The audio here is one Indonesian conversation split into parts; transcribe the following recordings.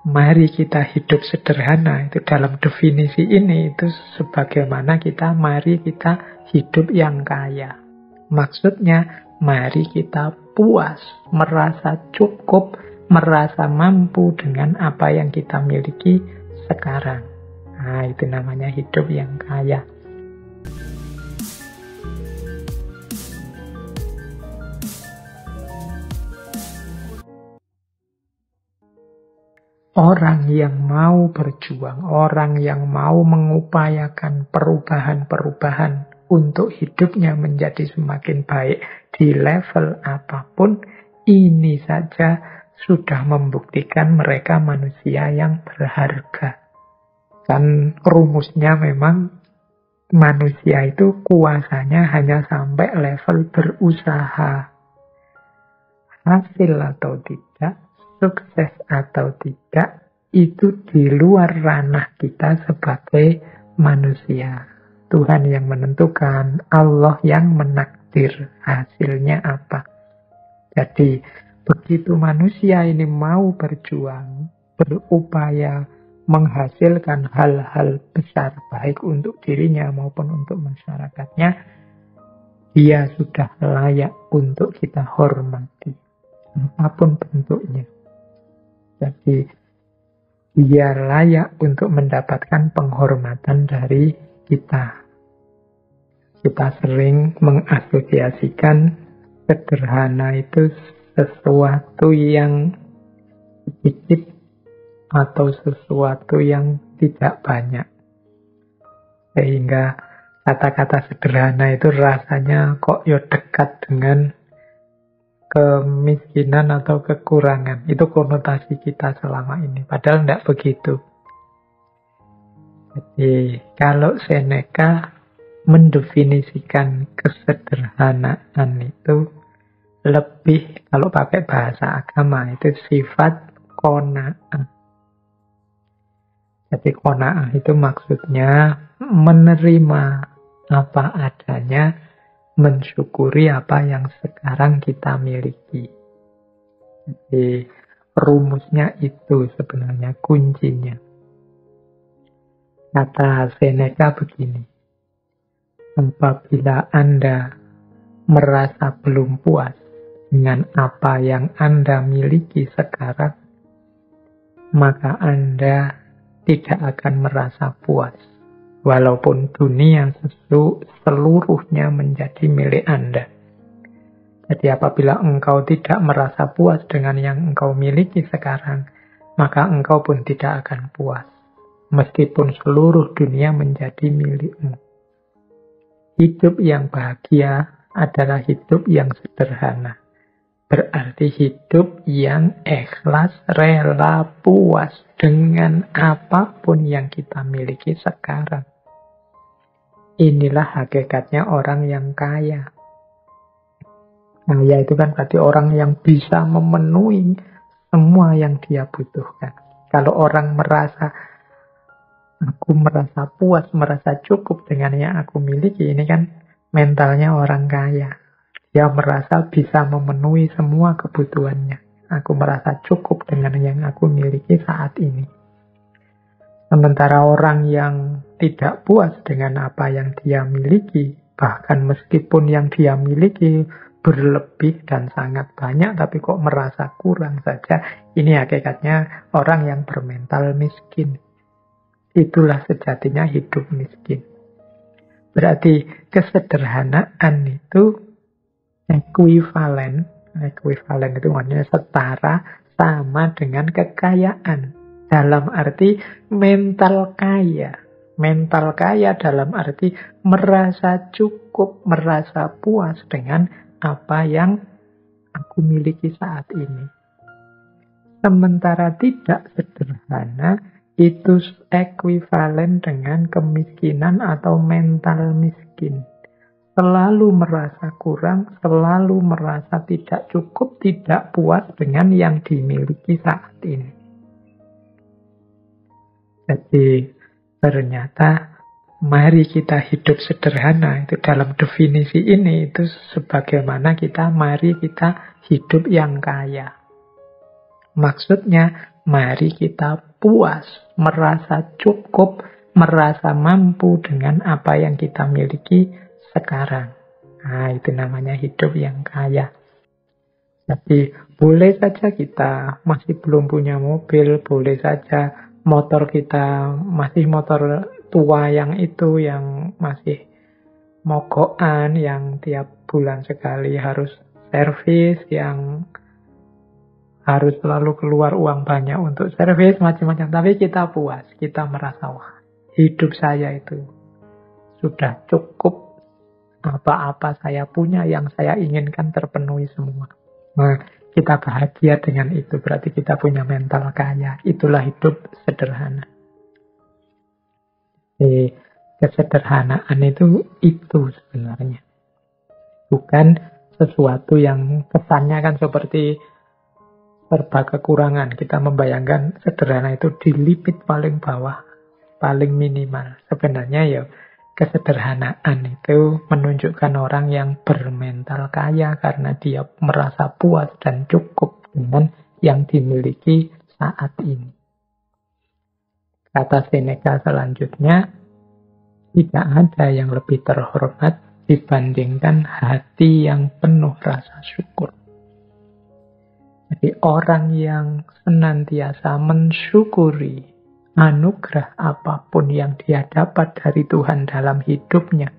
mari kita hidup sederhana, itu dalam definisi ini itu sebagaimana mari kita hidup yang kaya. Maksudnya, mari kita puas, merasa cukup, merasa mampu dengan apa yang kita miliki sekarang. Nah, itu namanya hidup yang kaya. Orang yang mau berjuang, orang yang mau mengupayakan perubahan-perubahan untuk hidupnya menjadi semakin baik di level apapun, ini saja sudah membuktikan mereka manusia yang berharga. Kan rumusnya memang manusia itu kuasanya hanya sampai level berusaha. Hasil atau tidak, sukses atau tidak, itu di luar ranah kita sebagai manusia. Tuhan yang menentukan, Allah yang menakdir hasilnya apa. Jadi, begitu manusia ini mau berjuang, berupaya menghasilkan hal-hal besar, baik untuk dirinya maupun untuk masyarakatnya, dia sudah layak untuk kita hormati, apapun bentuknya. Jadi, dia layak untuk mendapatkan penghormatan dari kita. Kita sering mengasosiasikan sederhana itu sesuatu yang sedikit atau sesuatu yang tidak banyak. Sehingga kata-kata sederhana itu rasanya kok dekat dengan kemiskinan atau kekurangan. Itu konotasi kita selama ini. Padahal tidak begitu. Jadi, kalau Seneca mendefinisikan kesederhanaan itu lebih, kalau pakai bahasa agama, itu sifat qanaah. Jadi, qanaah itu maksudnya menerima apa adanya, mensyukuri apa yang sekarang kita miliki. Jadi rumusnya itu sebenarnya kuncinya. Kata Seneca begini, apabila Anda merasa belum puas dengan apa yang Anda miliki sekarang, maka Anda tidak akan merasa puas. Walaupun dunia seluruhnya menjadi milik Anda. Jadi apabila engkau tidak merasa puas dengan yang engkau miliki sekarang, maka engkau pun tidak akan puas. Meskipun seluruh dunia menjadi milikmu. Hidup yang bahagia adalah hidup yang sederhana. Berarti hidup yang ikhlas, rela, puas dengan apapun yang kita miliki sekarang. Inilah hakikatnya orang yang kaya. Kaya itu kan berarti orang yang bisa memenuhi semua yang dia butuhkan. Kalau orang merasa, aku merasa puas, merasa cukup dengan yang aku miliki, ini kan mentalnya orang kaya. Dia merasa bisa memenuhi semua kebutuhannya. Aku merasa cukup dengan yang aku miliki saat ini. Sementara orang yang tidak puas dengan apa yang dia miliki, bahkan meskipun yang dia miliki berlebih dan sangat banyak, tapi kok merasa kurang saja, ini hakikatnya orang yang bermental miskin. Itulah sejatinya hidup miskin. Berarti kesederhanaan itu ekuivalen itu maksudnya setara sama dengan kekayaan. Dalam arti mental kaya. Mental kaya dalam arti merasa cukup, merasa puas dengan apa yang aku miliki saat ini. Sementara tidak sederhana itu ekuivalen dengan kemiskinan atau mental miskin. Selalu merasa kurang, selalu merasa tidak cukup, tidak puas dengan yang dimiliki saat ini. Jadi ternyata mari kita hidup sederhana, itu dalam definisi ini itu sebagaimana mari kita hidup yang kaya. Maksudnya, mari kita puas, merasa cukup, merasa mampu dengan apa yang kita miliki sekarang. Nah, itu namanya hidup yang kaya. Jadi, boleh saja kita masih belum punya mobil, boleh saja motor kita masih motor tua yang itu, yang masih mogokan, yang tiap bulan sekali harus servis, yang harus selalu keluar uang banyak untuk servis, macam-macam. Tapi kita puas, kita merasa, wah, hidup saya itu sudah cukup, apa-apa saya punya, yang saya inginkan terpenuhi semua. Nah, kita bahagia dengan itu, berarti kita punya mental kaya. Itulah hidup sederhana. Kesederhanaan itu sebenarnya. Bukan sesuatu yang kesannya kan seperti serba kekurangan. Kita membayangkan sederhana itu di limit paling bawah, paling minimal. Sebenarnya ya kesederhanaan itu menunjukkan orang yang bermental kaya karena dia merasa puas dan cukup dengan yang dimiliki saat ini. Kata Seneca selanjutnya, tidak ada yang lebih terhormat dibandingkan hati yang penuh rasa syukur. Jadi orang yang senantiasa mensyukuri anugerah apapun yang dia dapat dari Tuhan dalam hidupnya,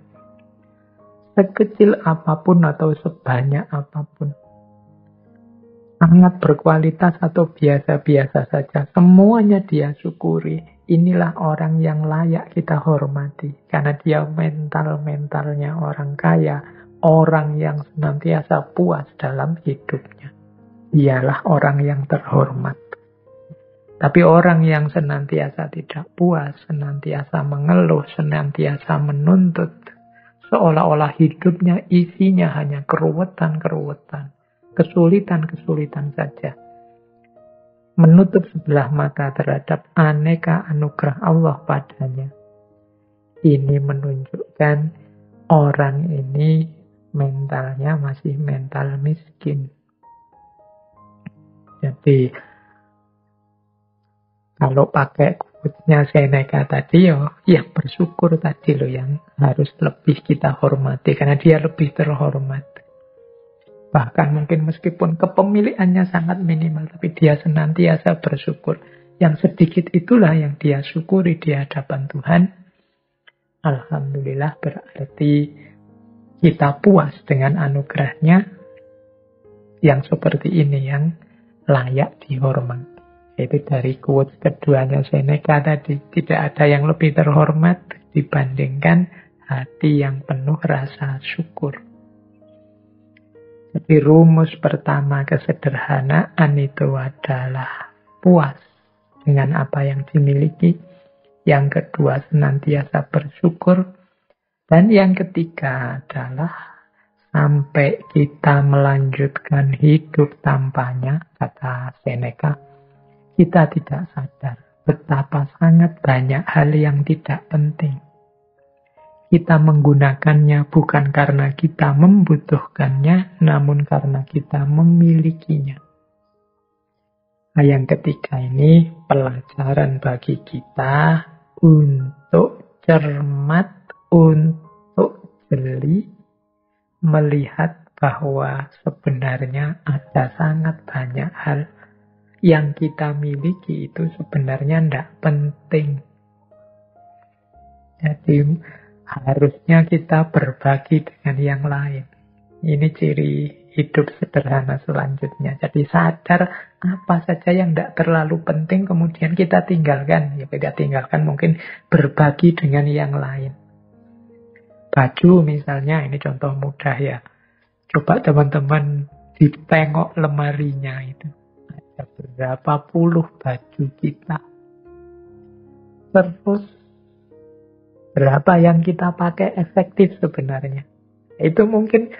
sekecil apapun atau sebanyak apapun, sangat berkualitas atau biasa-biasa saja, semuanya dia syukuri. Inilah orang yang layak kita hormati, karena dia mental-mentalnya orang kaya, orang yang senantiasa puas dalam hidupnya. Dialah orang yang terhormat. Tapi orang yang senantiasa tidak puas, senantiasa mengeluh, senantiasa menuntut, seolah-olah hidupnya isinya hanya keruwetan-keruwetan, kesulitan-kesulitan saja, menutup sebelah mata terhadap aneka anugerah Allah padanya. Ini menunjukkan orang ini mentalnya masih mental miskin. Jadi, kalau pakai quote-nya Seneca tadi, ya bersyukur tadi loh yang harus lebih kita hormati. Karena dia lebih terhormat. Bahkan mungkin meskipun kepemilikannya sangat minimal, tapi dia senantiasa bersyukur. Yang sedikit itulah yang dia syukuri di hadapan Tuhan. Alhamdulillah, berarti kita puas dengan anugerahnya yang seperti ini, yang layak dihormati. Itu dari quote keduanya Seneca tadi. Tidak ada yang lebih terhormat dibandingkan hati yang penuh rasa syukur. Jadi rumus pertama kesederhanaan itu adalah puas dengan apa yang dimiliki. Yang kedua senantiasa bersyukur. Dan yang ketiga adalah sampai kita melanjutkan hidup tanpanya, kata Seneca, kita tidak sadar betapa sangat banyak hal yang tidak penting. Kita menggunakannya bukan karena kita membutuhkannya, namun karena kita memilikinya. Nah, yang ketiga ini pelajaran bagi kita untuk cermat, untuk jeli, melihat bahwa sebenarnya ada sangat banyak hal yang kita miliki itu sebenarnya tidak penting. Jadi harusnya kita berbagi dengan yang lain. Ini ciri hidup sederhana selanjutnya. Jadi sadar apa saja yang tidak terlalu penting kemudian kita tinggalkan. Ya kita tinggalkan mungkin berbagi dengan yang lain. Baju misalnya, ini contoh mudah ya. Coba teman-teman ditengok lemarinya itu. Berapa puluh baju kita. Terus berapa yang kita pakai efektif sebenarnya. Itu mungkin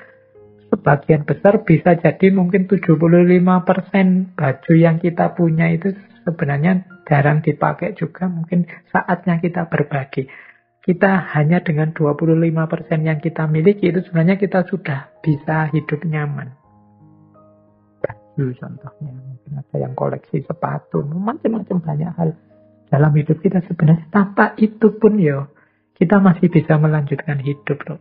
sebagian besar bisa jadi mungkin 75% baju yang kita punya itu sebenarnya jarang dipakai juga. Mungkin saatnya kita berbagi. Kita hanya dengan 25% yang kita miliki itu sebenarnya kita sudah bisa hidup nyaman. Baju contohnya. mungkin ada yang koleksi sepatu, macam-macam banyak hal dalam hidup kita sebenarnya. Tanpa itu pun kita masih bisa melanjutkan hidup loh.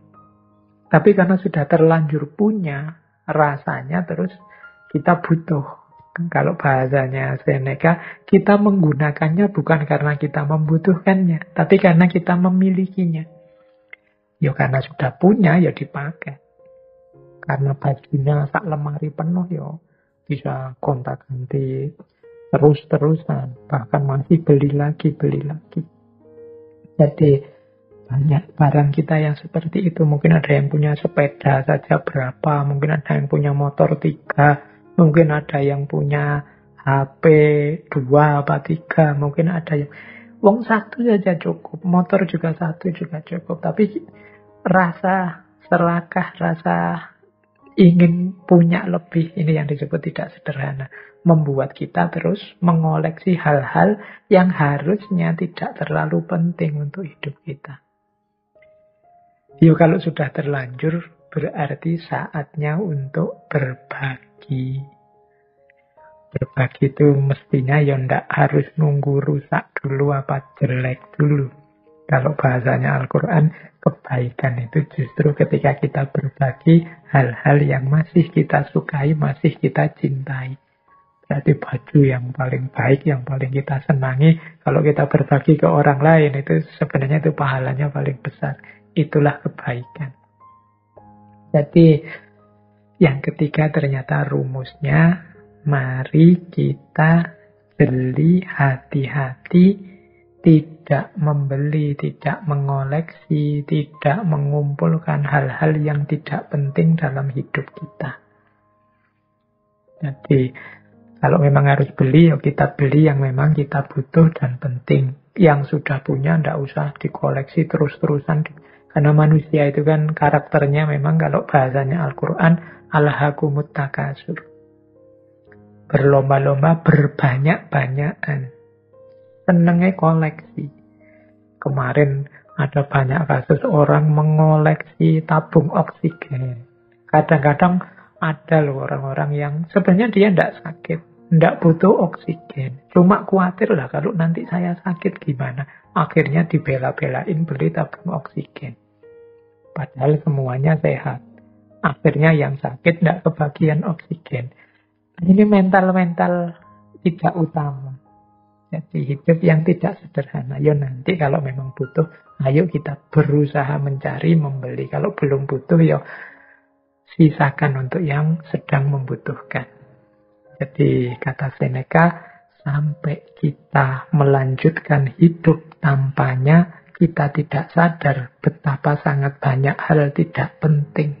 Tapi karena sudah terlanjur punya, rasanya terus kita butuh. Kalau bahasanya Seneca, kita menggunakannya bukan karena kita membutuhkannya, tapi karena kita memilikinya. Karena sudah punya, dipakai. Karena bajunya sak lemari penuh, bisa gonta-ganti terus-terusan. Bahkan masih beli lagi. Jadi, banyak barang kita yang seperti itu. Mungkin ada yang punya sepeda saja berapa, mungkin ada yang punya motor 3, mungkin ada yang punya HP 2 apa 3, mungkin ada yang wong 1 saja cukup, motor juga 1 juga cukup. Tapi rasa serakah, rasa ingin punya lebih, ini yang disebut tidak sederhana. Membuat kita terus mengoleksi hal-hal yang harusnya tidak terlalu penting untuk hidup kita. Kalau sudah terlanjur, berarti saatnya untuk berbagi. Berbagi itu mestinya ndak harus nunggu rusak dulu apa jelek dulu. Kalau bahasanya Al-Quran, kebaikan itu justru ketika kita berbagi hal-hal yang masih kita sukai, masih kita cintai. Berarti baju yang paling baik, yang paling kita senangi, kalau kita berbagi ke orang lain, itu sebenarnya itu pahalanya paling besar. Itulah kebaikan. Jadi yang ketiga ternyata rumusnya, mari kita jeli hati-hati, tidak membeli, tidak mengoleksi, tidak mengumpulkan hal-hal yang tidak penting dalam hidup kita. Jadi kalau memang harus beli, kita beli yang memang kita butuh dan penting. Yang sudah punya tidak usah dikoleksi terus-terusan. Karena manusia itu kan karakternya memang kalau bahasanya Al-Quran, alhaakumut takasur. Berlomba-lomba, berbanyak-banyakan. Senengnya koleksi. Kemarin ada banyak kasus orang mengoleksi tabung oksigen. Kadang-kadang ada loh orang-orang yang sebenarnya dia tidak sakit. Tidak butuh oksigen. Cuma khawatir lah kalau nanti saya sakit gimana. Akhirnya dibela-belain beli tabung oksigen. Padahal semuanya sehat. Akhirnya yang sakit tidak kebagian oksigen. Ini mental-mental tidak utama. Jadi hidup yang tidak sederhana. Nanti kalau memang butuh, ayo kita berusaha mencari, membeli. Kalau belum butuh, sisakan untuk yang sedang membutuhkan. Jadi kata Seneca, sampai kita melanjutkan hidup tanpanya, kita tidak sadar betapa sangat banyak hal tidak penting.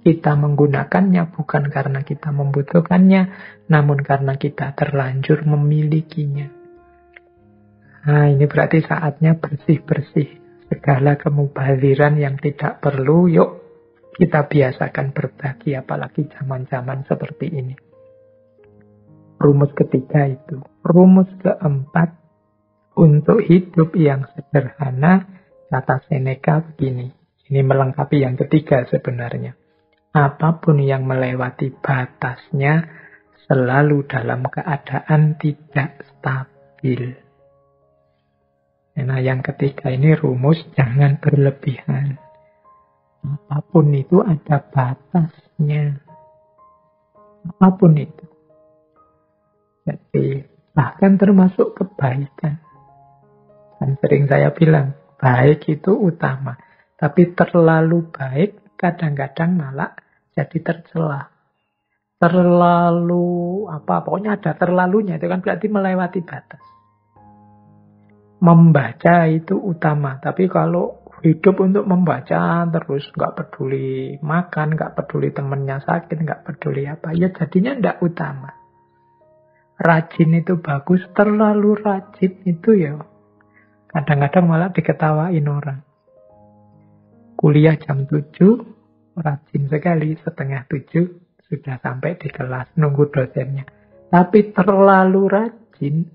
Kita menggunakannya bukan karena kita membutuhkannya, namun karena kita terlanjur memilikinya. Nah, ini berarti saatnya bersih-bersih. Segala kemubaziran yang tidak perlu, yuk kita biasakan berbagi, apalagi zaman-zaman seperti ini. Rumus ketiga itu. Rumus keempat, untuk hidup yang sederhana, kata Seneca begini. Ini melengkapi yang ketiga sebenarnya. Apapun yang melewati batasnya, selalu dalam keadaan tidak stabil. Nah, yang ketiga ini rumus jangan berlebihan. Apapun itu ada batasnya. Apapun itu. Jadi, bahkan termasuk kebaikan. Dan sering saya bilang, baik itu utama. Tapi terlalu baik, kadang-kadang malah jadi tercela. Terlalu, pokoknya ada terlalunya. Itu kan berarti melewati batas. Membaca itu utama. Tapi kalau hidup untuk membaca terus, nggak peduli makan, nggak peduli temennya sakit, nggak peduli apa, ya jadinya nggak utama. Rajin itu bagus, terlalu rajin itu kadang-kadang malah diketawain orang. Kuliah jam 7, rajin sekali, 6:30 sudah sampai di kelas, nunggu dosennya. Tapi terlalu rajin,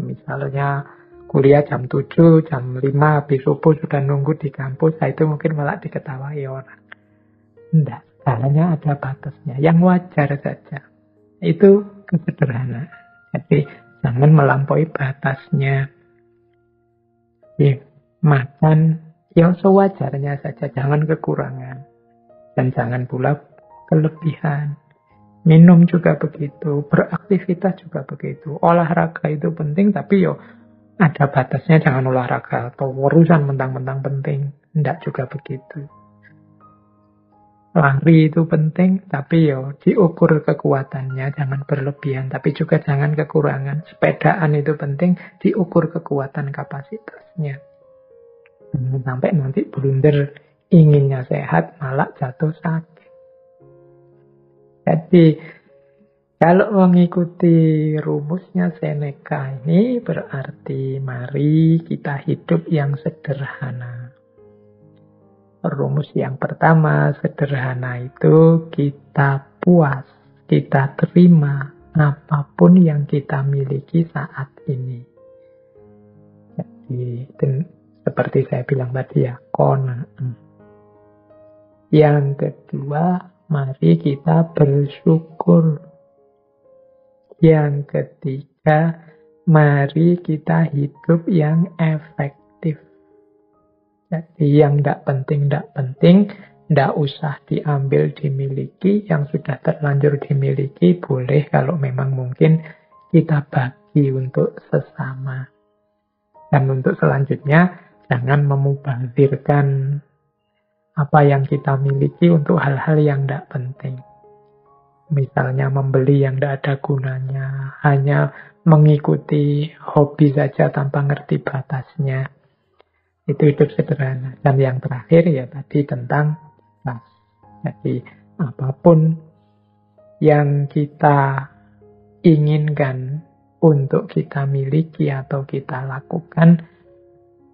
misalnya kuliah jam 7, jam 5, habis subuh sudah nunggu di kampus, itu mungkin malah diketawain orang. Tidak, segalanya ada batasnya, yang wajar saja. Itu kesederhanaan. Jadi jangan melampaui batasnya. Jadi, makan ya sewajarnya saja, jangan kekurangan. Dan jangan pula kelebihan. Minum juga begitu, beraktivitas juga begitu. Olahraga itu penting, tapi yo ada batasnya, jangan olahraga atau urusan mentang-mentang penting. Tidak juga begitu. Lari itu penting, tapi yo diukur kekuatannya, jangan berlebihan, tapi juga jangan kekurangan. Sepedaan itu penting, diukur kekuatan kapasitasnya. Jangan sampai nanti blunder, inginnya sehat, malah jatuh sakit. Jadi, kalau mengikuti rumusnya Seneca ini berarti mari kita hidup yang sederhana. Rumus yang pertama, sederhana itu kita puas, kita terima apapun yang kita miliki saat ini. Jadi, seperti saya bilang tadi ya, qanaah. Yang kedua, mari kita bersyukur. Yang ketiga, mari kita hidup yang efektif. Jadi yang tidak penting, tidak usah diambil dimiliki. Yang sudah terlanjur dimiliki, boleh kalau memang mungkin kita bagi untuk sesama. Dan untuk selanjutnya, jangan memubazirkan apa yang kita miliki untuk hal-hal yang tidak penting. Misalnya membeli yang tidak ada gunanya, hanya mengikuti hobi saja tanpa ngerti batasnya. Itu hidup sederhana. Dan yang terakhir ya tadi tentang pas. Jadi apapun yang kita inginkan untuk kita miliki atau kita lakukan,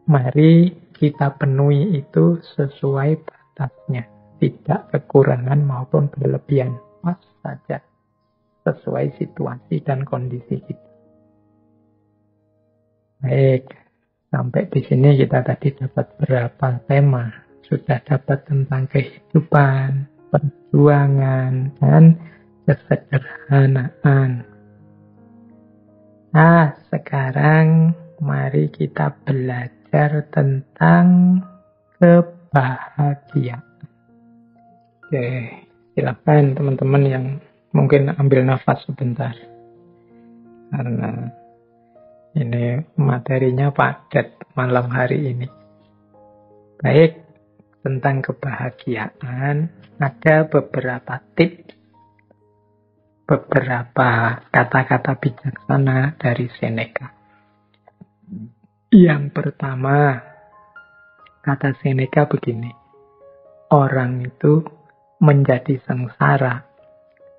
mari kita penuhi itu sesuai batasnya. Tidak kekurangan maupun berlebihan. Pas saja sesuai situasi dan kondisi kita. Baik, sampai di sini kita tadi dapat berapa tema. Sudah dapat tentang kehidupan, perjuangan, dan kesederhanaan. Nah, sekarang mari kita belajar tentang kebahagiaan. Oke. Silakan teman-teman yang mungkin ambil nafas sebentar. Karena ini materinya padat malam hari ini. Baik, tentang kebahagiaan ada beberapa tips, beberapa kata-kata bijaksana dari Seneca. Yang pertama, kata Seneca begini. Orang itu menjadi sengsara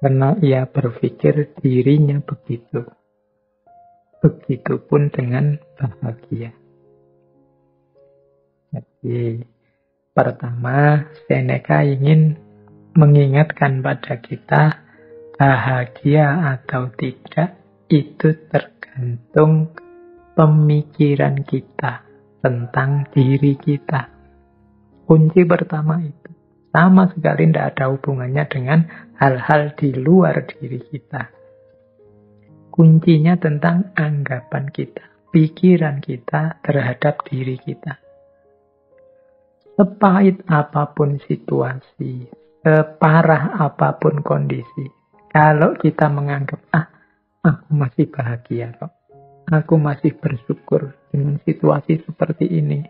karena ia berpikir dirinya begitu. Begitupun dengan bahagia. Jadi, pertama, Seneca ingin mengingatkan pada kita bahagia atau tidak itu tergantung pemikiran kita tentang diri kita. Kunci pertama itu. Sama sekali tidak ada hubungannya dengan hal-hal di luar diri kita. Kuncinya tentang anggapan kita, pikiran kita terhadap diri kita. Sepahit apapun situasi, separah apapun kondisi, kalau kita menganggap, aku masih bahagia kok. Aku masih bersyukur dengan situasi seperti ini.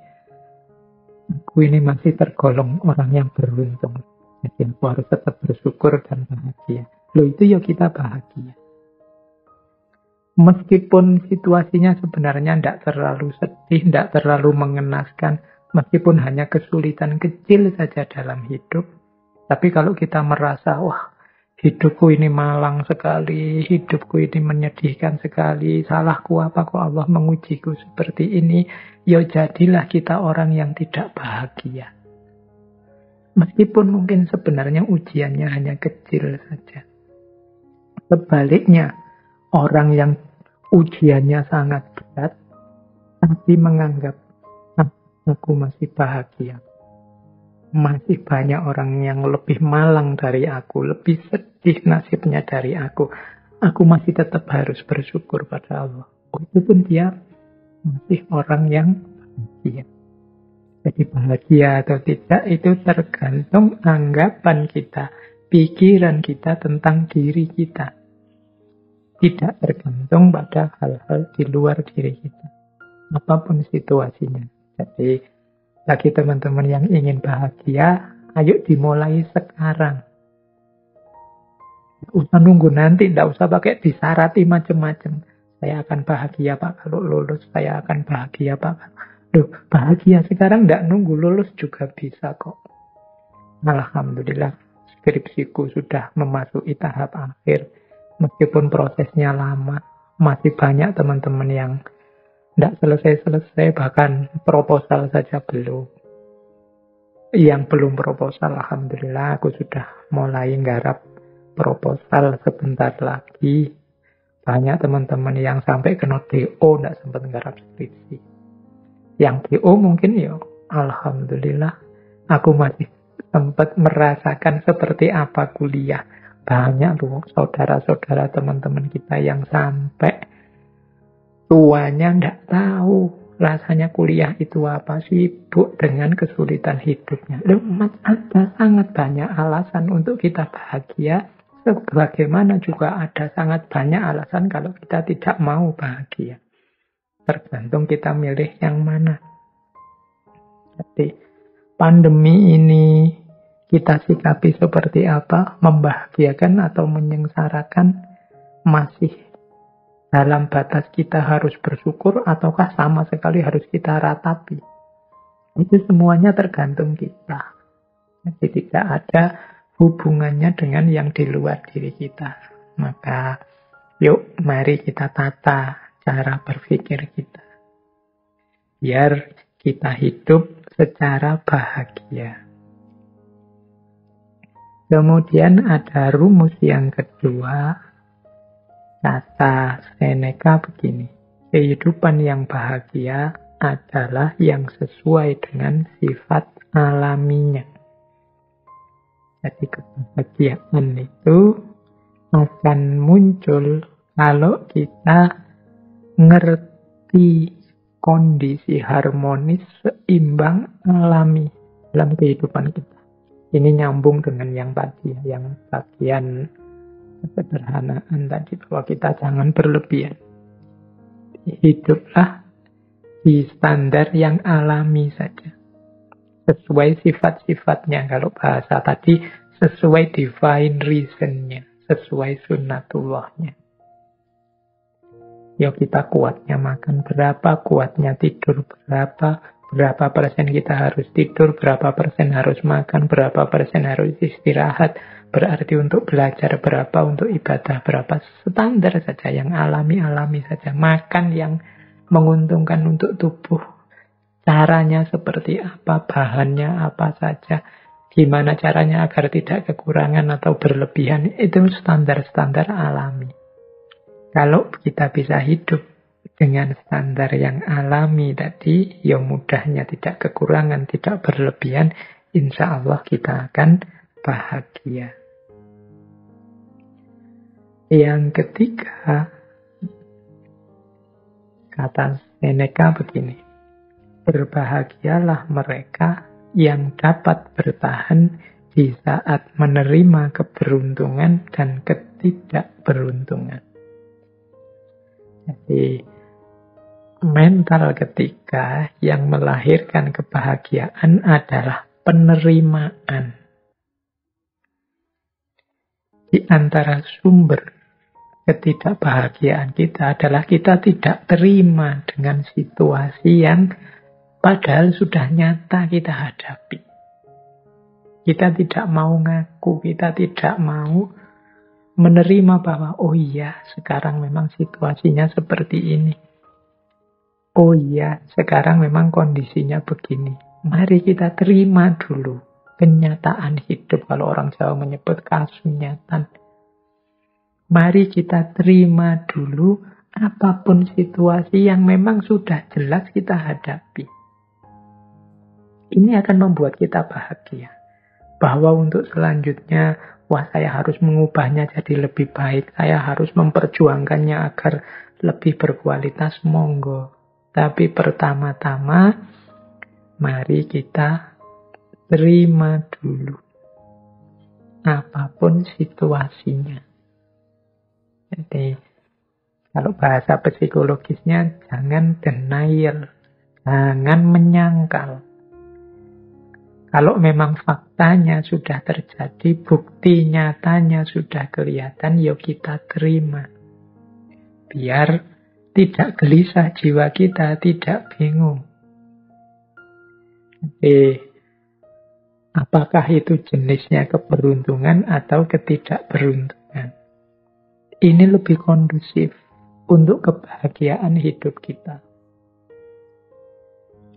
Aku ini masih tergolong orang yang beruntung. Jadi aku harus tetap bersyukur dan bahagia. Loh itu ya kita bahagia. Meskipun situasinya sebenarnya tidak terlalu sedih, tidak terlalu mengenaskan. Meskipun hanya kesulitan kecil saja dalam hidup. Tapi kalau kita merasa, wah hidupku ini malang sekali, hidupku ini menyedihkan sekali, salahku apa kok Allah mengujiku seperti ini, ya jadilah kita orang yang tidak bahagia. Meskipun mungkin sebenarnya ujiannya hanya kecil saja. Sebaliknya, orang yang ujiannya sangat berat, tapi menganggap, aku masih bahagia. Masih banyak orang yang lebih malang dari aku, lebih sedih nasibnya dari aku. aku masih tetap harus bersyukur pada Allah. Oh, itu pun dia masih orang yang bahagia. Jadi bahagia atau tidak itu tergantung anggapan kita, pikiran kita tentang diri kita. Tidak tergantung pada hal-hal di luar diri kita. Apapun situasinya. Jadi bagi teman-teman yang ingin bahagia, ayo dimulai sekarang. Tidak usah nunggu nanti, tidak usah pakai disarati macam-macam. Saya akan bahagia Pak kalau lulus, saya akan bahagia Pak. Loh, bahagia sekarang tidak nunggu lulus juga bisa kok. Alhamdulillah, skripsiku sudah memasuki tahap akhir. Meskipun prosesnya lama, masih banyak teman-teman yang tidak selesai-selesai, bahkan proposal saja belum. Yang belum proposal, alhamdulillah aku sudah mulai nggarap proposal sebentar lagi. Banyak teman-teman yang sampai kena DO tidak sempat nggarap skripsi. Yang DO mungkin ya, alhamdulillah aku masih sempat merasakan seperti apa kuliah. Banyak loh saudara-saudara teman-teman kita yang sampai tuanya tidak tahu rasanya kuliah itu apa, sibuk dengan kesulitan hidupnya. Ada sangat banyak alasan untuk kita bahagia, sebagaimana juga ada sangat banyak alasan kalau kita tidak mau bahagia. Tergantung kita milih yang mana. Jadi pandemi ini kita sikapi seperti apa, membahagiakan atau menyengsarakan, masih dalam batas kita harus bersyukur ataukah sama sekali harus kita ratapi. Itu semuanya tergantung kita. Jadi tidak ada hubungannya dengan yang di luar diri kita. Maka yuk mari kita tata cara berpikir kita. Biar kita hidup secara bahagia. Kemudian ada rumus yang kedua, kata Seneca begini, kehidupan yang bahagia adalah yang sesuai dengan sifat alaminya. Jadi kebahagiaan itu akan muncul kalau kita ngerti kondisi harmonis, seimbang, alami dalam kehidupan kita. Ini nyambung dengan yang tadi, yang bagian kesederhanaan tadi, bahwa kita jangan berlebihan. Hiduplah di standar yang alami saja. Sesuai sifat-sifatnya. Kalau bahasa tadi, sesuai divine reason-nya. Sesuai sunnatullahnya. Ya kita kuatnya makan berapa, kuatnya tidur berapa persen kita harus tidur, berapa persen harus makan, berapa persen harus istirahat. Berarti untuk belajar berapa, untuk ibadah berapa. Standar saja, yang alami-alami saja. Makan yang menguntungkan untuk tubuh. Caranya seperti apa, bahannya apa saja. Gimana caranya agar tidak kekurangan atau berlebihan. Itu standar-standar alami. Kalau kita bisa hidup dengan standar yang alami tadi, ya mudahnya tidak kekurangan, tidak berlebihan, insya Allah kita akan bahagia. Yang ketiga, kata Seneca begini, berbahagialah mereka yang dapat bertahan di saat menerima keberuntungan dan ketidakberuntungan. Jadi, mental ketiga yang melahirkan kebahagiaan adalah penerimaan. Di antara sumber ketidakbahagiaan kita adalah kita tidak terima dengan situasi yang padahal sudah nyata kita hadapi. Kita tidak mau ngaku, kita tidak mau menerima bahwa oh iya, sekarang memang situasinya seperti ini. Oh iya, sekarang memang kondisinya begini. Mari kita terima dulu kenyataan hidup. Kalau orang Jawa menyebut kasunyatan. Mari kita terima dulu apapun situasi yang memang sudah jelas kita hadapi. Ini akan membuat kita bahagia. Bahwa untuk selanjutnya wah saya harus mengubahnya jadi lebih baik, saya harus memperjuangkannya agar lebih berkualitas, monggo. Tapi pertama-tama, mari kita terima dulu. Apapun situasinya. Jadi, kalau bahasa psikologisnya, jangan denial. Jangan menyangkal. Kalau memang faktanya sudah terjadi, bukti nyatanya sudah kelihatan, yuk kita terima. Biar tidak gelisah jiwa kita, tidak bingung. Jadi, apakah itu jenisnya keberuntungan atau ketidakberuntungan? Ini lebih kondusif untuk kebahagiaan hidup kita.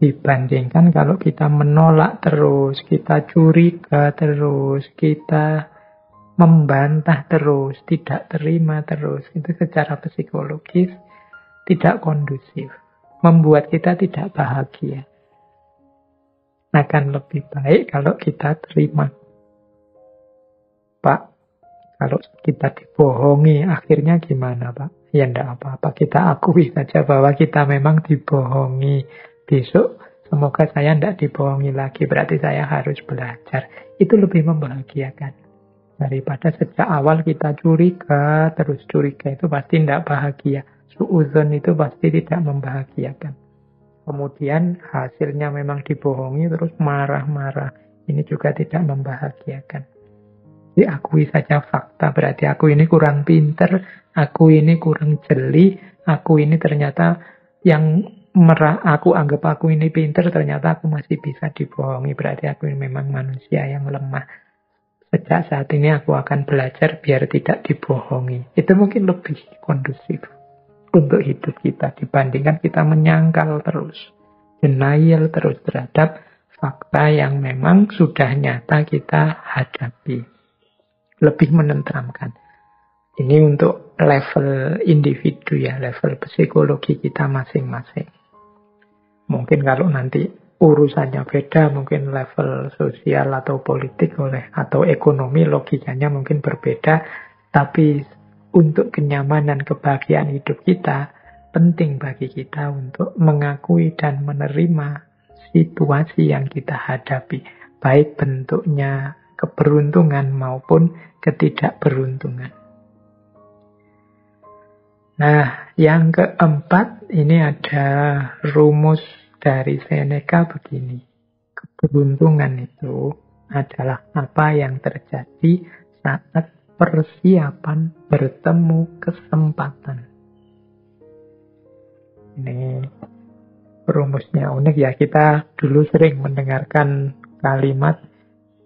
Dibandingkan kalau kita menolak terus, kita curiga terus, kita membantah terus, tidak terima terus. Itu secara psikologis tidak kondusif. Membuat kita tidak bahagia. Akan lebih baik kalau kita terima. Pak, kalau kita dibohongi, akhirnya gimana, Pak? Ya enggak apa-apa, kita akui saja bahwa kita memang dibohongi. Besok, semoga saya enggak dibohongi lagi, berarti saya harus belajar. Itu lebih membahagiakan. Daripada sejak awal kita curiga, terus curiga itu pasti enggak bahagia. Suudzon itu pasti tidak membahagiakan. Kemudian hasilnya memang dibohongi, terus marah-marah. Ini juga tidak membahagiakan. Diakui saja fakta, berarti aku ini kurang pinter, aku ini kurang jeli, aku ini ternyata yang aku anggap aku ini pinter, ternyata aku masih bisa dibohongi, berarti aku ini memang manusia yang lemah. Sejak saat ini aku akan belajar biar tidak dibohongi. Itu mungkin lebih kondusif untuk hidup kita dibandingkan kita menyangkal terus, denial terus terhadap fakta yang memang sudah nyata kita hadapi. Lebih menenteramkan. Ini untuk level individu ya, level psikologi kita masing-masing. Mungkin kalau nanti urusannya beda, mungkin level sosial atau politik atau ekonomi logikanya mungkin berbeda, tapi untuk kenyamanan kebahagiaan hidup kita, penting bagi kita untuk mengakui dan menerima situasi yang kita hadapi, baik bentuknya keberuntungan maupun ketidakberuntungan. Nah, yang keempat, ini ada rumus dari Seneca begini. Keberuntungan itu adalah apa yang terjadi saat persiapan bertemu kesempatan. Ini rumusnya unik ya. Kita dulu sering mendengarkan kalimat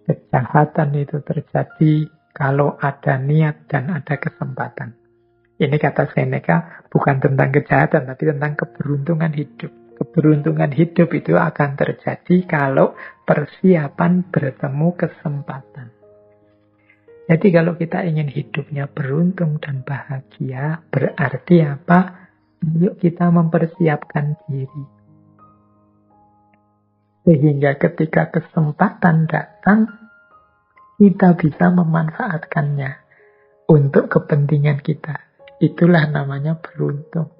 kejahatan itu terjadi kalau ada niat dan ada kesempatan. Ini kata Seneca bukan tentang kejahatan, tapi tentang keberuntungan hidup. Keberuntungan hidup itu akan terjadi kalau persiapan bertemu kesempatan. Jadi kalau kita ingin hidupnya beruntung dan bahagia, berarti apa? Yuk kita mempersiapkan diri. Sehingga ketika kesempatan datang, kita bisa memanfaatkannya untuk kepentingan kita. Itulah namanya beruntung.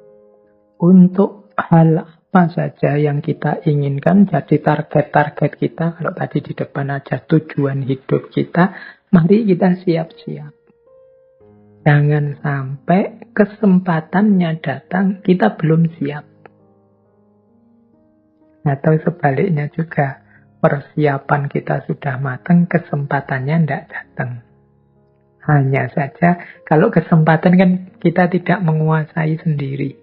Untuk hal apa saja yang kita inginkan jadi target-target kita, kalau tadi di depan aja tujuan hidup kita, mari kita siap-siap. Jangan sampai kesempatannya datang, kita belum siap. Atau sebaliknya juga, persiapan kita sudah matang, kesempatannya tidak datang. Hanya saja, kalau kesempatan kan kita tidak menguasai sendiri.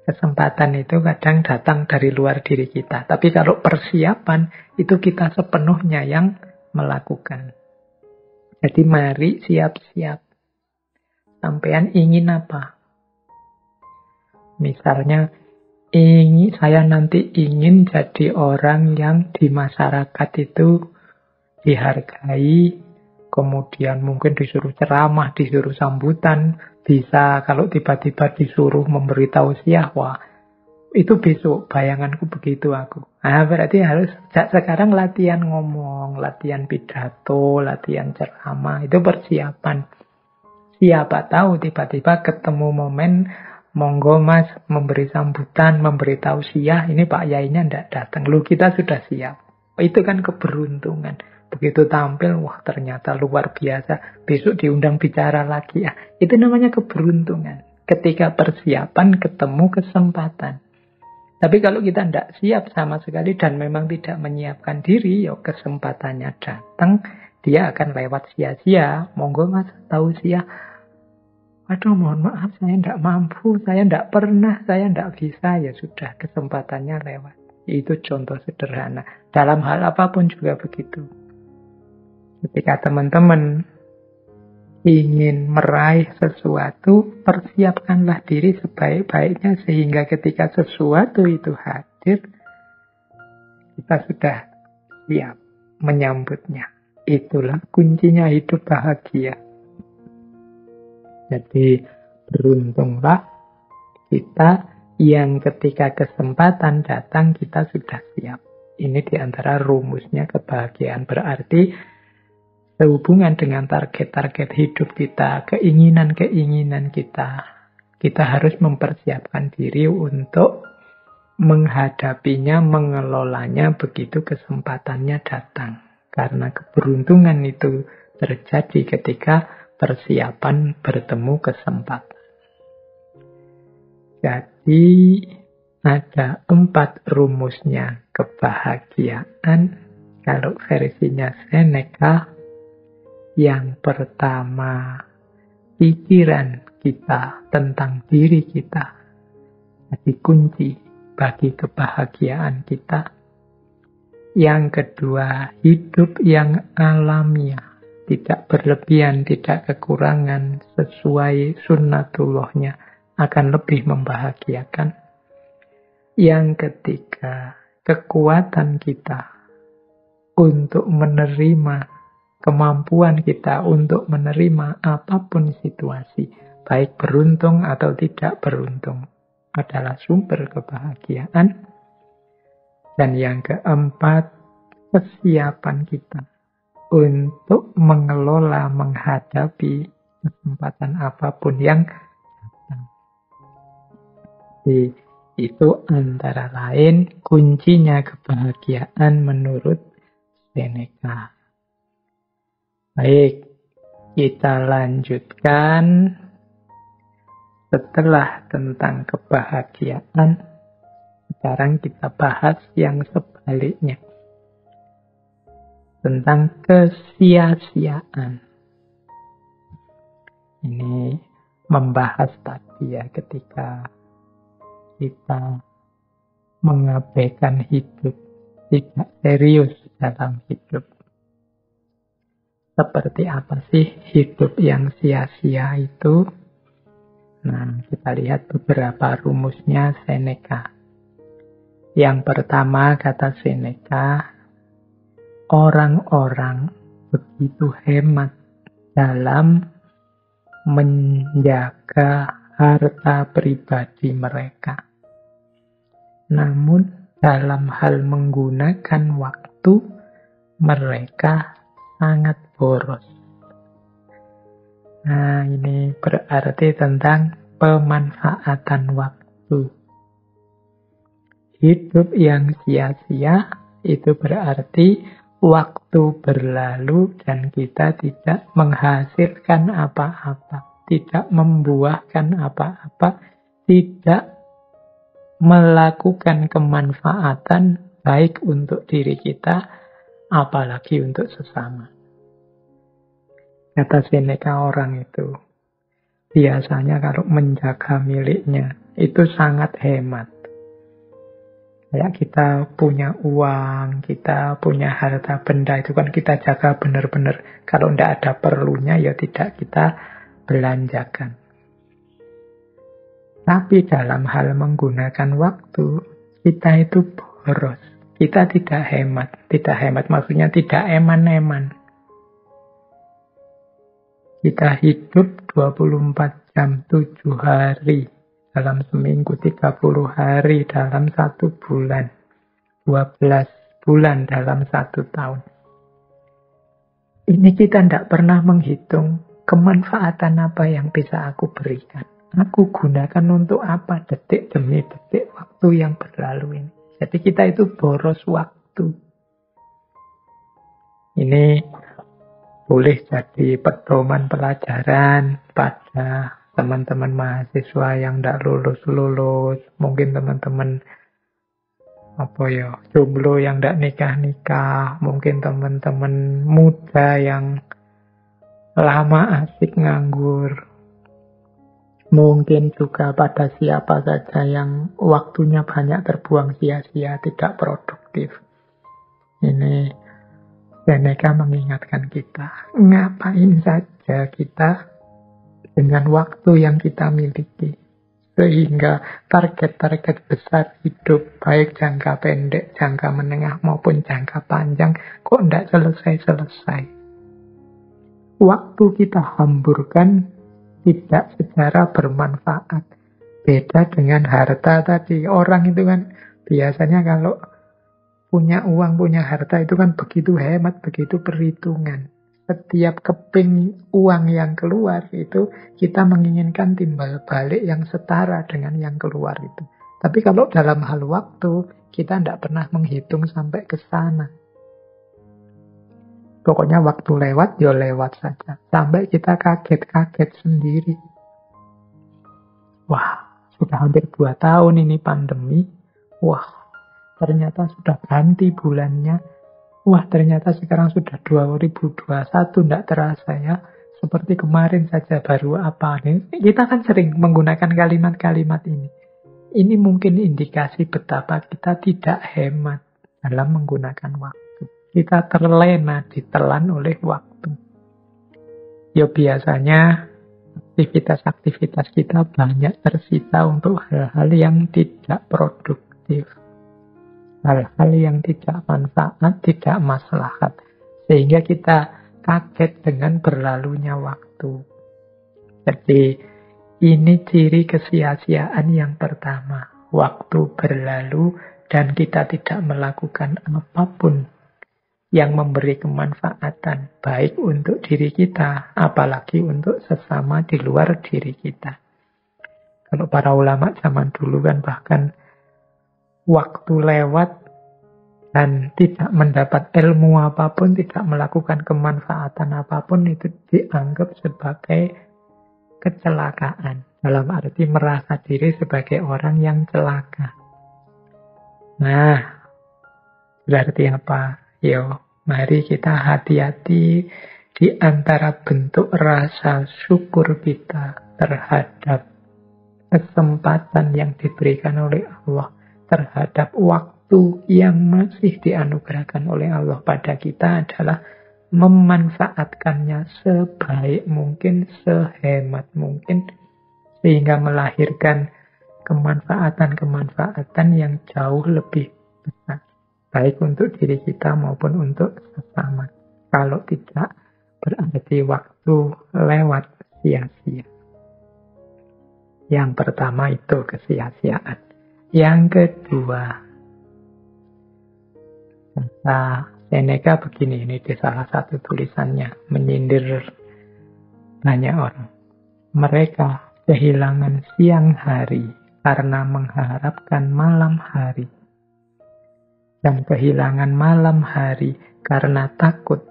Kesempatan itu kadang datang dari luar diri kita. Tapi kalau persiapan, itu kita sepenuhnya yang melakukan. Jadi mari siap-siap. Sampean ingin apa? Misalnya, saya nanti ingin jadi orang yang di masyarakat itu dihargai, kemudian mungkin disuruh ceramah, disuruh sambutan, bisa kalau tiba-tiba disuruh memberi tausiah, wah, Itu besok, bayanganku begitu aku. Nah, berarti harus sekarang latihan ngomong, latihan pidato, latihan ceramah. Itu persiapan. Siapa tahu tiba-tiba ketemu momen, monggo mas memberi sambutan, memberi tausiah, ini Pak Yainya ndak datang. Lu kita sudah siap. Itu kan keberuntungan. Begitu tampil, wah ternyata luar biasa. Besok diundang bicara lagi. Ya, itu namanya keberuntungan. Ketika persiapan ketemu kesempatan. Tapi kalau kita tidak siap sama sekali dan memang tidak menyiapkan diri, ya kesempatannya datang, dia akan lewat sia-sia. Monggo mas tausiah. Aduh mohon maaf saya tidak mampu, saya tidak pernah, saya tidak bisa. Ya sudah kesempatannya lewat. Itu contoh sederhana. Dalam hal apapun juga begitu. Ketika teman-teman ingin meraih sesuatu, persiapkanlah diri sebaik-baiknya sehingga ketika sesuatu itu hadir, kita sudah siap menyambutnya. Itulah kuncinya hidup bahagia. Jadi beruntunglah kita yang ketika kesempatan datang kita sudah siap. Ini diantara rumusnya kebahagiaan. Berarti sehubungan dengan target-target hidup kita, keinginan-keinginan kita, kita harus mempersiapkan diri untuk menghadapinya, mengelolanya begitu kesempatannya datang. Karena keberuntungan itu terjadi ketika persiapan bertemu kesempatan. Jadi ada 4 rumusnya kebahagiaan. Kalau versinya Seneca, yang pertama, pikiran kita tentang diri kita jadi kunci bagi kebahagiaan kita. Yang kedua, hidup yang alamiah, tidak berlebihan, tidak kekurangan, sesuai sunnatullahnya akan lebih membahagiakan. Yang ketiga, kekuatan kita untuk menerima, kemampuan kita untuk menerima apapun situasi, baik beruntung atau tidak beruntung, adalah sumber kebahagiaan. Dan yang keempat, kesiapan kita untuk mengelola, menghadapi kesempatan apapun yang datang. Jadi, itu antara lain kuncinya kebahagiaan menurut Seneca. Baik, kita lanjutkan setelah tentang kebahagiaan. Sekarang kita bahas yang sebaliknya. Tentang kesia-siaan. Ini membahas tadi ya, ketika kita mengabaikan hidup, tidak serius dalam hidup. Seperti apa sih hidup yang sia-sia itu? Nah, kita lihat beberapa rumusnya Seneca. Yang pertama, kata Seneca, orang-orang begitu hemat dalam menjaga harta pribadi mereka. Namun, dalam hal menggunakan waktu, mereka sangat boros. Nah, ini berarti tentang pemanfaatan waktu. Hidup yang sia-sia itu berarti waktu berlalu dan kita tidak menghasilkan apa-apa, tidak membuahkan apa-apa, tidak melakukan kemanfaatan baik untuk diri kita, apalagi untuk sesama. Kata Seneca, orang itu biasanya kalau menjaga miliknya itu sangat hemat. Kayak kita punya uang, kita punya harta benda, itu kan kita jaga benar-benar. Kalau tidak ada perlunya, ya tidak kita belanjakan. Tapi dalam hal menggunakan waktu, kita itu boros. Kita tidak hemat. Tidak hemat maksudnya tidak eman-eman. Kita hidup 24 jam, 7 hari. dalam seminggu, 30 hari dalam 1 bulan, 12 bulan dalam 1 tahun. Ini kita tidak pernah menghitung kemanfaatan apa yang bisa aku berikan. Aku gunakan untuk apa detik demi detik waktu yang berlalu ini. Jadi kita itu boros waktu. Ini boleh jadi pedoman pelajaran pada teman-teman mahasiswa yang tidak lulus-lulus. Mungkin teman-teman jomblo yang tidak nikah-nikah. Mungkin teman-teman muda yang lama asik nganggur. Mungkin juga pada siapa saja yang waktunya banyak terbuang sia-sia, tidak produktif. Ini Seneca mengingatkan kita, ngapain saja kita dengan waktu yang kita miliki. Sehingga target-target besar hidup, baik jangka pendek, jangka menengah, maupun jangka panjang, kok tidak selesai-selesai. Waktu kita hamburkan tidak secara bermanfaat. Beda dengan harta tadi. Orang itu kan biasanya kalau punya uang, punya harta itu kan begitu hemat, begitu perhitungan. Setiap keping uang yang keluar itu kita menginginkan timbal balik yang setara dengan yang keluar itu. Tapi kalau dalam hal waktu, kita tidak pernah menghitung sampai ke sana. Pokoknya waktu lewat, ya lewat saja. Sampai kita kaget-kaget sendiri. Wah, sudah hampir 2 tahun ini pandemi. Wah, ternyata sudah ganti bulannya. Wah, ternyata sekarang sudah 2021, tidak terasa ya. Seperti kemarin saja baru apa. Kita kan sering menggunakan kalimat-kalimat ini. Ini mungkin indikasi betapa kita tidak hemat dalam menggunakan waktu. Kita terlena, ditelan oleh waktu. Ya biasanya aktivitas-aktivitas kita banyak tersita untuk hal-hal yang tidak produktif. Hal-hal yang tidak manfaat, tidak maslahat. Sehingga kita kaget dengan berlalunya waktu. Jadi ini ciri kesia-siaan yang pertama. Waktu berlalu dan kita tidak melakukan apapun yang memberi kemanfaatan, baik untuk diri kita, apalagi untuk sesama di luar diri kita. Kalau para ulama zaman dulu kan bahkan waktu lewat dan tidak mendapat ilmu apapun, tidak melakukan kemanfaatan apapun, itu dianggap sebagai kecelakaan. Dalam arti merasa diri sebagai orang yang celaka. Nah, berarti apa? Yo, mari kita hati-hati di antara bentuk rasa syukur kita terhadap kesempatan yang diberikan oleh Allah, terhadap waktu yang masih dianugerahkan oleh Allah pada kita adalah memanfaatkannya sebaik mungkin, sehemat mungkin, sehingga melahirkan kemanfaatan-kemanfaatan yang jauh lebih besar. Baik untuk diri kita maupun untuk sesama. Kalau tidak, berarti waktu lewat sia-sia. Yang pertama itu kesia-siaan. Yang kedua, kata Seneca begini, ini di salah satu tulisannya, menyindir banyak orang. Mereka kehilangan siang hari karena mengharapkan malam hari. Dan kehilangan malam hari karena takut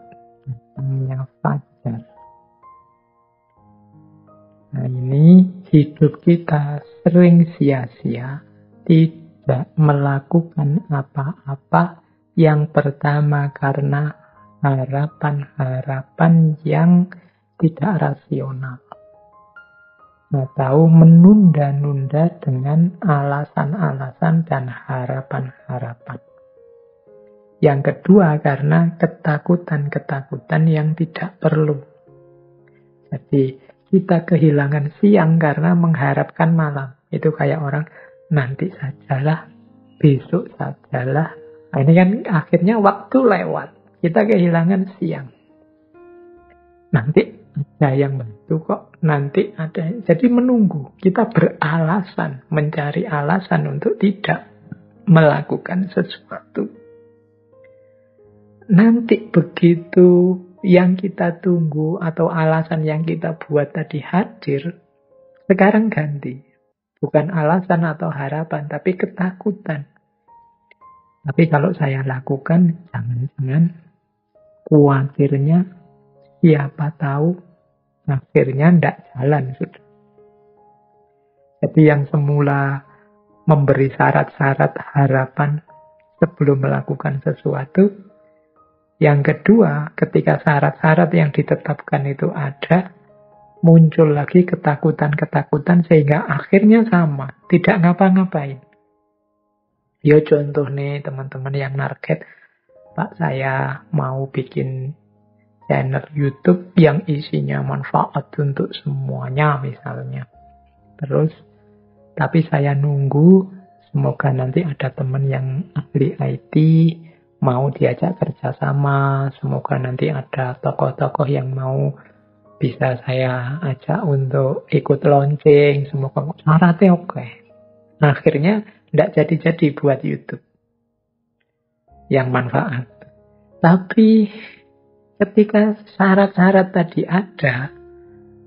datangnya fajar. Nah ini hidup kita sering sia-sia, tidak melakukan apa-apa. Yang pertama karena harapan-harapan yang tidak rasional. Atau menunda-nunda dengan alasan-alasan dan harapan-harapan. Yang kedua karena ketakutan-ketakutan yang tidak perlu. Jadi kita kehilangan siang karena mengharapkan malam. Itu kayak orang, nanti sajalah, besok sajalah. Nah, ini kan akhirnya waktu lewat. Kita kehilangan siang. Nanti Nah, yang bantu kok nanti ada. Jadi menunggu. Kita beralasan, mencari alasan untuk tidak melakukan sesuatu. Nanti begitu yang kita tunggu atau alasan yang kita buat tadi hadir, sekarang ganti. Bukan alasan atau harapan, tapi ketakutan. Tapi kalau saya lakukan, jangan-jangan khawatirnya siapa tahu akhirnya tidak jalan sudah. Jadi yang semula memberi syarat-syarat harapan sebelum melakukan sesuatu, yang kedua ketika syarat-syarat yang ditetapkan itu ada, muncul lagi ketakutan-ketakutan sehingga akhirnya sama, tidak ngapa-ngapain. Yo contoh nih teman-teman yang target, Pak saya mau bikin channel YouTube yang isinya manfaat untuk semuanya misalnya. Terus, tapi saya nunggu semoga nanti ada teman yang ahli IT mau diajak kerjasama, semoga nanti ada tokoh-tokoh yang mau bisa saya ajak untuk ikut launching, semoga syaratnya oke. Akhirnya tidak jadi-jadi buat YouTube yang manfaat. Tapi ketika syarat-syarat tadi ada,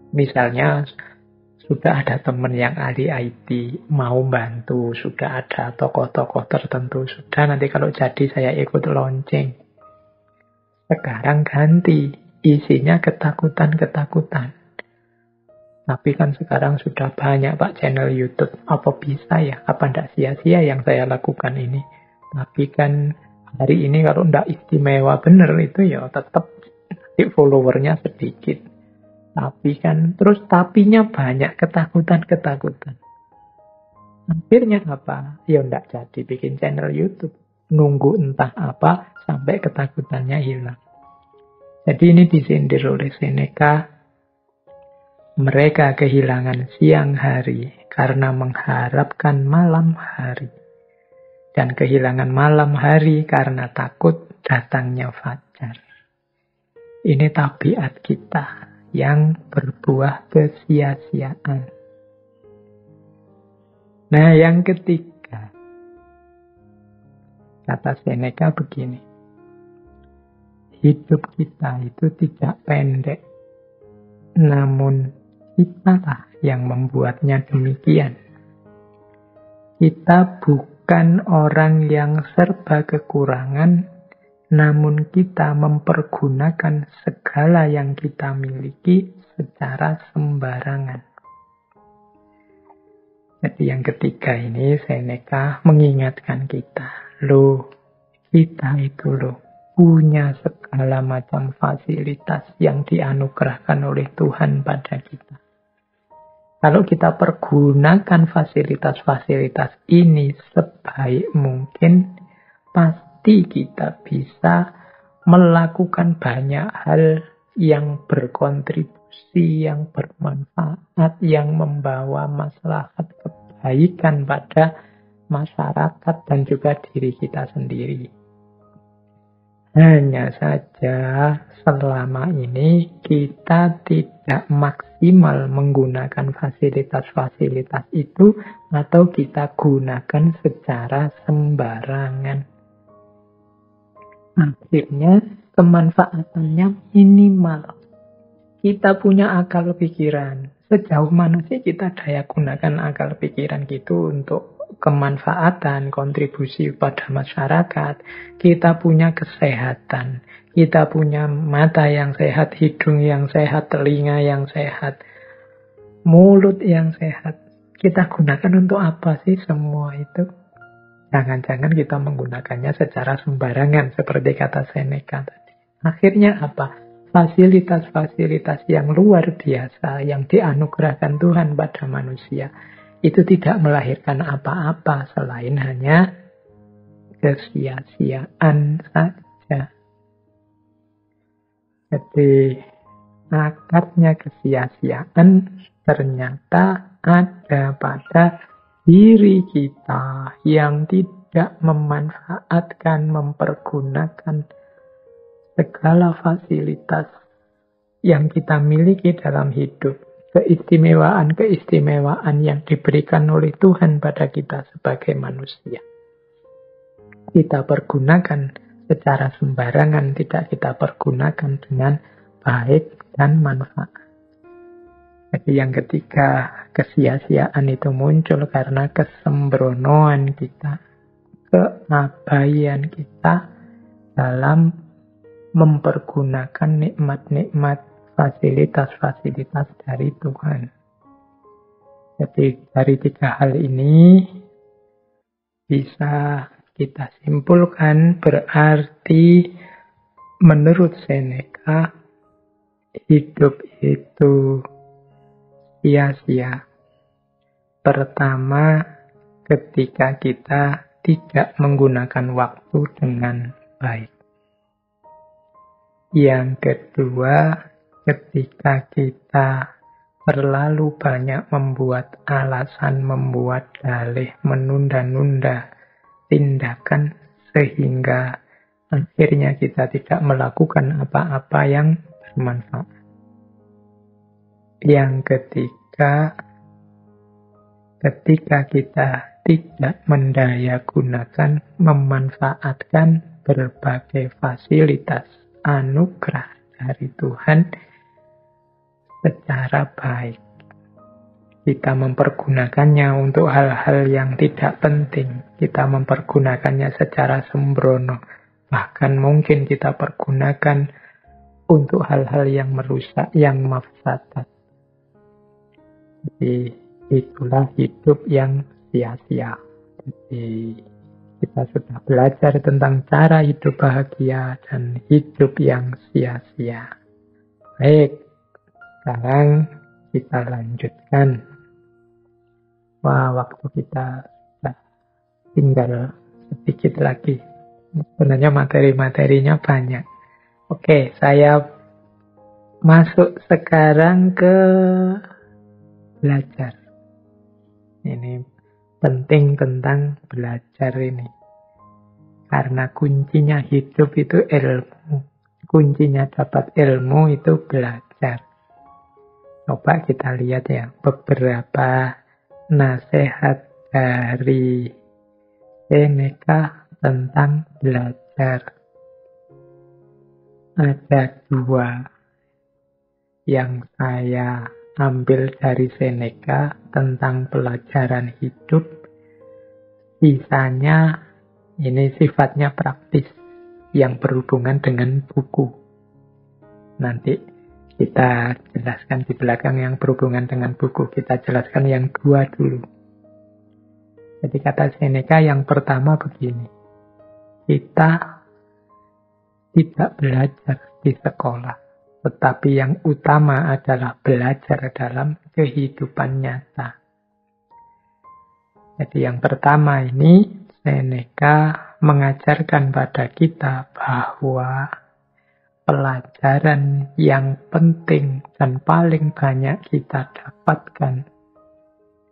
misalnya sudah ada teman yang ahli IT mau bantu, sudah ada tokoh-tokoh tertentu, sudah nanti kalau jadi saya ikut launching. Sekarang ganti, isinya ketakutan-ketakutan. Tapi kan sekarang sudah banyak Pak channel YouTube. Apa bisa ya? Apa tidak sia-sia yang saya lakukan ini? Tapi kan hari ini kalau tidak istimewa benar itu ya tetap followernya sedikit. Tapi kan terus tapinya banyak, ketakutan-ketakutan. Akhirnya apa? Ya tidak jadi bikin channel YouTube. Nunggu entah apa sampai ketakutannya hilang. Jadi ini disindir oleh Seneca. Mereka kehilangan siang hari karena mengharapkan malam hari. Dan kehilangan malam hari karena takut datangnya fajar. Ini tabiat kita yang berbuah kesia-siaan. Nah, yang ketiga. Kata Seneca begini. Hidup kita itu tidak pendek. Namun kitalah yang membuatnya demikian. Kita bukan orang yang serba kekurangan, namun kita mempergunakan segala yang kita miliki secara sembarangan. Jadi yang ketiga ini Seneca mengingatkan kita, kita itu punya segala macam fasilitas yang dianugerahkan oleh Tuhan pada kita. Kalau kita pergunakan fasilitas-fasilitas ini sebaik mungkin, pasti kita bisa melakukan banyak hal yang berkontribusi, yang bermanfaat, yang membawa maslahat kebaikan pada masyarakat dan juga diri kita sendiri. Hanya saja selama ini kita tidak maksimal menggunakan fasilitas-fasilitas itu atau kita gunakan secara sembarangan. Akhirnya kemanfaatannya minimal. Kita punya akal pikiran. Sejauh mana sih kita daya gunakan akal pikiran gitu untuk kemanfaatan, kontribusi pada masyarakat. Kita punya kesehatan. Kita punya mata yang sehat, hidung yang sehat, telinga yang sehat, mulut yang sehat. Kita gunakan untuk apa sih semua itu? Jangan-jangan kita menggunakannya secara sembarangan seperti kata Seneca tadi. Akhirnya apa? Fasilitas-fasilitas yang luar biasa yang dianugerahkan Tuhan pada manusia itu tidak melahirkan apa-apa selain hanya kesia-siaan saja. Jadi akarnya kesia-siaan ternyata ada pada diri kita yang tidak memanfaatkan, mempergunakan segala fasilitas yang kita miliki dalam hidup, keistimewaan-keistimewaan yang diberikan oleh Tuhan pada kita sebagai manusia. Kita pergunakan secara sembarangan, tidak kita pergunakan dengan baik dan manfaat. Jadi yang ketiga, kesia-siaan itu muncul karena kesembronoan kita, keabaian kita dalam mempergunakan nikmat-nikmat, fasilitas-fasilitas dari Tuhan. Jadi dari tiga hal ini bisa kita simpulkan berarti menurut Seneca hidup itu sia-sia. Pertama, ketika kita tidak menggunakan waktu dengan baik. Yang kedua, ketika kita terlalu banyak membuat alasan, membuat dalih, menunda-nunda tindakan sehingga akhirnya kita tidak melakukan apa-apa yang bermanfaat. Yang ketiga, ketika kita tidak mendayagunakan, memanfaatkan berbagai fasilitas anugerah dari Tuhan secara baik. Kita mempergunakannya untuk hal-hal yang tidak penting. Kita mempergunakannya secara sembrono. Bahkan mungkin kita pergunakan untuk hal-hal yang merusak, yang mafsadat. Jadi itulah hidup yang sia-sia. Jadi kita sudah belajar tentang cara hidup bahagia dan hidup yang sia-sia. Baik, sekarang kita lanjutkan. Wah, waktu kita sudah tinggal sedikit lagi. Sebenarnya materi-materinya banyak. Oke, saya masuk sekarang ke belajar. Ini penting tentang belajar ini. Karena kuncinya hidup itu ilmu. Kuncinya dapat ilmu itu belajar. Coba kita lihat ya, beberapa nasihat dari Seneca tentang belajar. Ada dua yang saya ambil dari Seneca tentang pelajaran hidup. Sisanya ini sifatnya praktis yang berhubungan dengan buku. Nanti kita jelaskan di belakang yang berhubungan dengan buku. Kita jelaskan yang dua dulu. Jadi kata Seneca yang pertama begini. Kita tidak belajar di sekolah. Tetapi yang utama adalah belajar dalam kehidupan nyata. Jadi yang pertama ini Seneca mengajarkan pada kita bahwa pelajaran yang penting dan paling banyak kita dapatkan,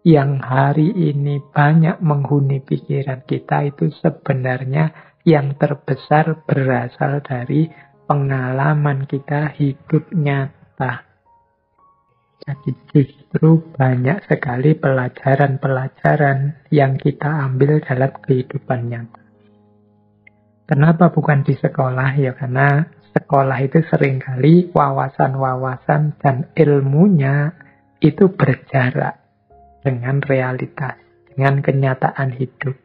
yang hari ini banyak menghuni pikiran kita, itu sebenarnya yang terbesar berasal dari pengalaman kita hidup nyata. Jadi justru banyak sekali pelajaran-pelajaran yang kita ambil dalam kehidupan nyata. Kenapa bukan di sekolah? Ya karena sekolah itu seringkali wawasan-wawasan dan ilmunya itu berjarak dengan realitas, dengan kenyataan hidup.